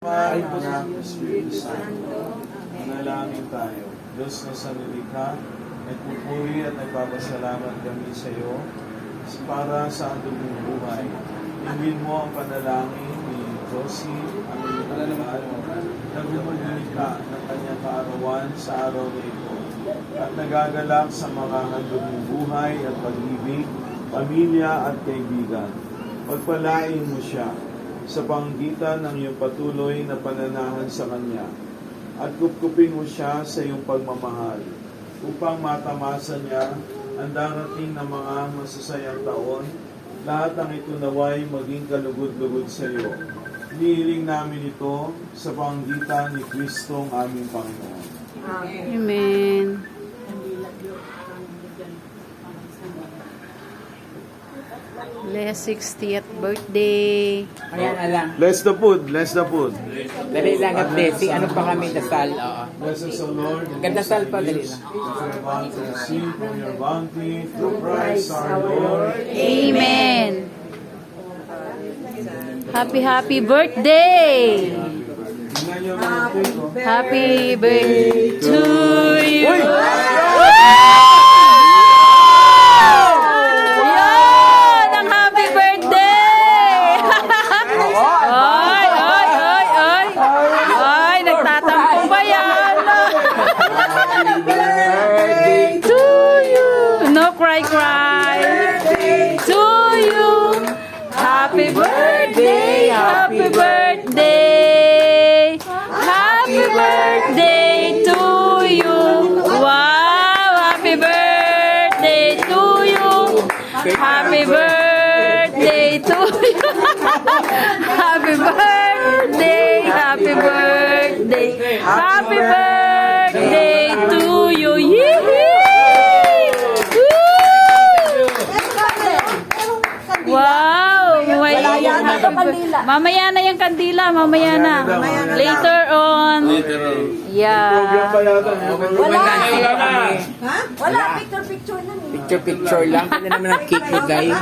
Anak, Espiritu Santo, manalangin tayo. Diyos na sa nilikha, nagpupuri at nagpapasalamat kami sa iyo para sa andong buhay. Hingin mo ang panalangin ni Josie, ang ilalalaman na gumaglikha ng kanyang kaarawan sa araw na ito at nagagalak sa mga handog ng buhay at pag-ibig, pamilya at kaibigan. Pagpalain mo siya sa panggitan ng iyong patuloy na pananahan sa Kanya at kupkupin mo siya sa iyong pagmamahal upang matamasa niya ang darating na mga masasayang taon. Lahat ng ito naway maging kalugod-lugod sa iyo. Hinihiling namin ito sa panggitan ni Kristong aming Panginoon. Amen. Leah's 60th birthday. Ayan na lang. Bless the food, bless the food. Dali lang at blessing. Ano pa kami dasal? Oo. Bless us, O Lord. Gandasal pa, dali lang. Receive from your bounty through Christ our Lord. Amen. Happy birthday! Tingnan niyo mga ito. Happy birthday to you! Uy! Yan! Ang happy birthday! Ay! Ay! Nagtatampo ba yan? To you! No cry! To you! Happy birthday! Happy birthday! Happy birthday to you! Wow! Happy birthday to you! Happy birthday to you! Happy birthday! Happy birthday! Happy birthday to you! Yee! Wow! Mamaya na yung kandila. Mamaya na. Later on. Yeah. Program pa yata. Wala. Wala, picture-picture lang. Picture lang. Pwede naman ang cake mo, guys.